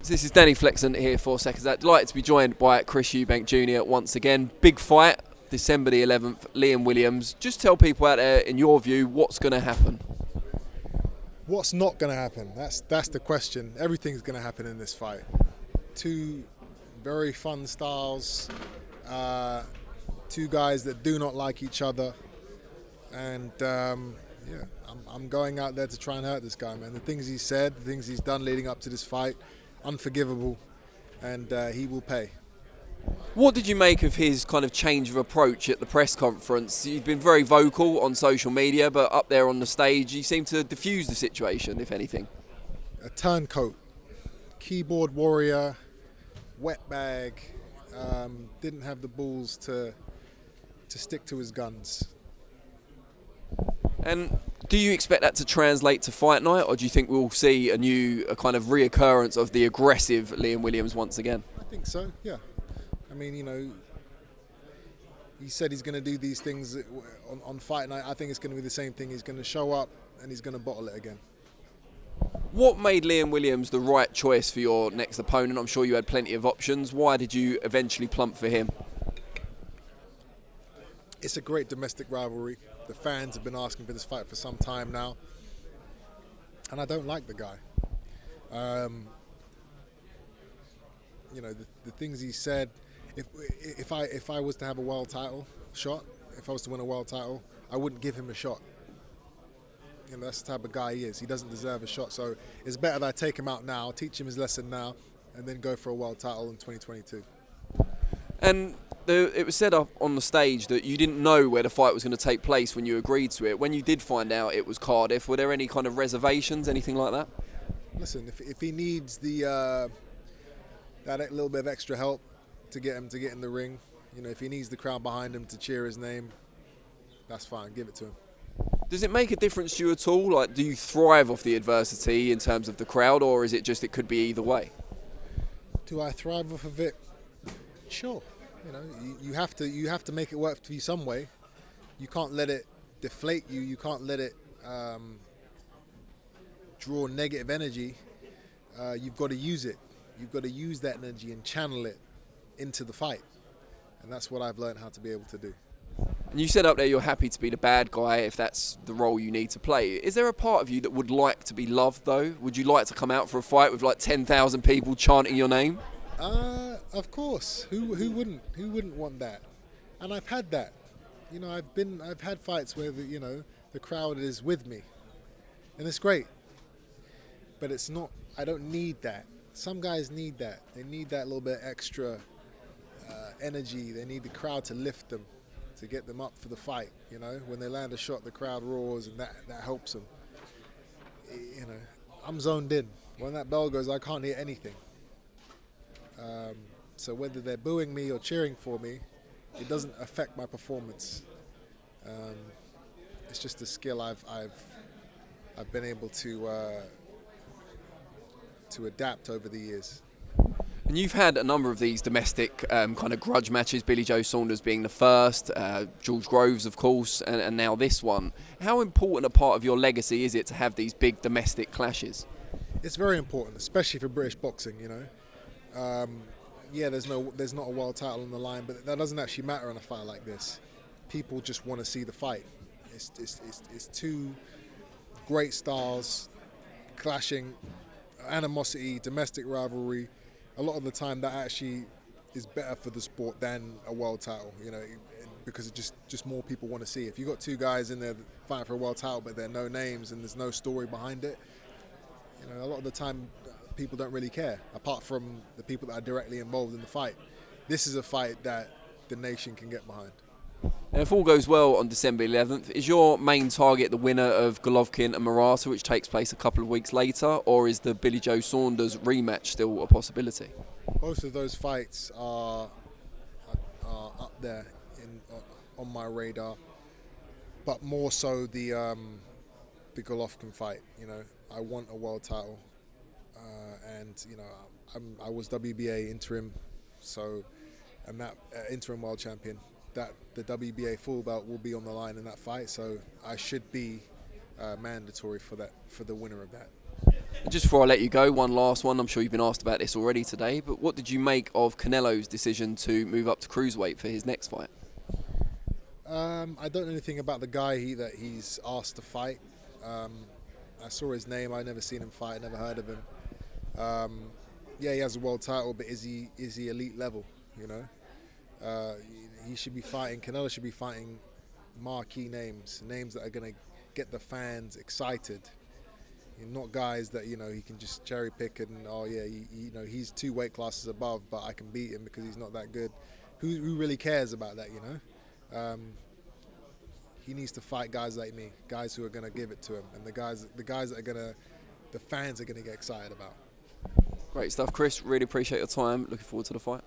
So this is Danny Flexon here for SecondsOut. Delighted to be joined by Chris Eubank Jr. once again. Big fight, December the 11th, Liam Williams. Just tell people out there, in your view, what's going to happen? What's not going to happen? That's the question. Everything's going to happen in this fight. Two very fun styles, two guys that do not like each other, and yeah, I'm going out there to try and hurt this guy, man. The things he said, the things he's done leading up to this fight, unforgivable, and he will pay. What did you make of his kind of change of approach at the press conference? You've been very vocal on social media, but up there on the stage, you seem to diffuse the situation, if anything. A turncoat, keyboard warrior, wetbag, didn't have the balls to stick to his guns. And do you expect that to translate to fight night, or do you think we'll see a kind of reoccurrence of the aggressive Liam Williams once again? I think so, yeah. I mean, you know, he said he's going to do these things on fight night. I think it's going to be the same thing. He's going to show up and he's going to bottle it again. What made Liam Williams the right choice for your next opponent? I'm sure you had plenty of options. Why did you eventually plump for him? It's a great domestic rivalry. The fans have been asking for this fight for some time now, and I don't like the guy. You know, the things he said. If I was to have a world title shot, if I was to win a world title, I wouldn't give him a shot. You know, that's the type of guy he is. He doesn't deserve a shot. So it's better that I take him out now, teach him his lesson now, and then go for a world title in 2022. And it was said up on the stage that you didn't know where the fight was going to take place when you agreed to it. When you did find out it was Cardiff, were there any kind of reservations, anything like that? Listen, if he needs that little bit of extra help to get in the ring, you know, if he needs the crowd behind him to cheer his name, that's fine. Give it to him. Does it make a difference to you at all? Like, do you thrive off the adversity in terms of the crowd, or is it just it could be either way? Do I thrive off of it? Sure. You know, you have to make it work for you some way. You can't let it deflate you. You can't let it draw negative energy. You've got to use it. You've got to use that energy and channel it into the fight. And that's what I've learned how to be able to do. And you said up there you're happy to be the bad guy if that's the role you need to play. Is there a part of you that would like to be loved, though? Would you like to come out for a fight with like 10,000 people chanting your name? Of course. Who wouldn't want that? And I've had that. You know, I've had fights where the crowd is with me, and it's great. But it's not. I don't need that. Some guys need that. They need that little bit extra energy. They need the crowd to lift them, to get them up for the fight. You know, when they land a shot, the crowd roars, and that helps them. You know, I'm zoned in. When that bell goes, I can't hear anything. So whether they're booing me or cheering for me, it doesn't affect my performance. It's just a skill I've been able to adapt over the years. And you've had a number of these domestic kind of grudge matches, Billy Joe Saunders being the first, George Groves, of course, and now this one. How important a part of your legacy is it to have these big domestic clashes? It's very important, especially for British boxing, you know. Yeah, there's not a world title on the line, but that doesn't actually matter in a fight like this. People just want to see the fight. It's two great styles clashing, animosity, domestic rivalry. A lot of the time, that actually is better for the sport than a world title. You know, because it just more people want to see. If you've got two guys in there fighting for a world title, but they're no names and there's no story behind it, you know, a lot of the time, people don't really care, apart from the people that are directly involved in the fight. This is a fight that the nation can get behind. And if all goes well on December 11th, is your main target the winner of Golovkin and Murata, which takes place a couple of weeks later, or is the Billy Joe Saunders rematch still a possibility? Both of those fights are up there on my radar, but more so the Golovkin fight. You know, I want a world title. And you know, I was WBA interim, so and that interim world champion. That the WBA full belt will be on the line in that fight, so I should be mandatory for the winner of that. And just before I let you go, one last one. I'm sure you've been asked about this already today, but what did you make of Canelo's decision to move up to cruiserweight for his next fight? I don't know anything about the guy that he's asked to fight. I saw his name. I never seen him fight. Never heard of him. Yeah, he has a world title, but is he elite level? You know, he should be fighting. Canelo should be fighting marquee names that are gonna get the fans excited. Not guys that he can just cherry pick and he's 2 weight classes above, but I can beat him because he's not that good. Who really cares about that? He needs to fight guys like me, guys who are gonna give it to him, and the guys that the fans are gonna get excited about. Great stuff, Chris. Really appreciate your time. Looking forward to the fight.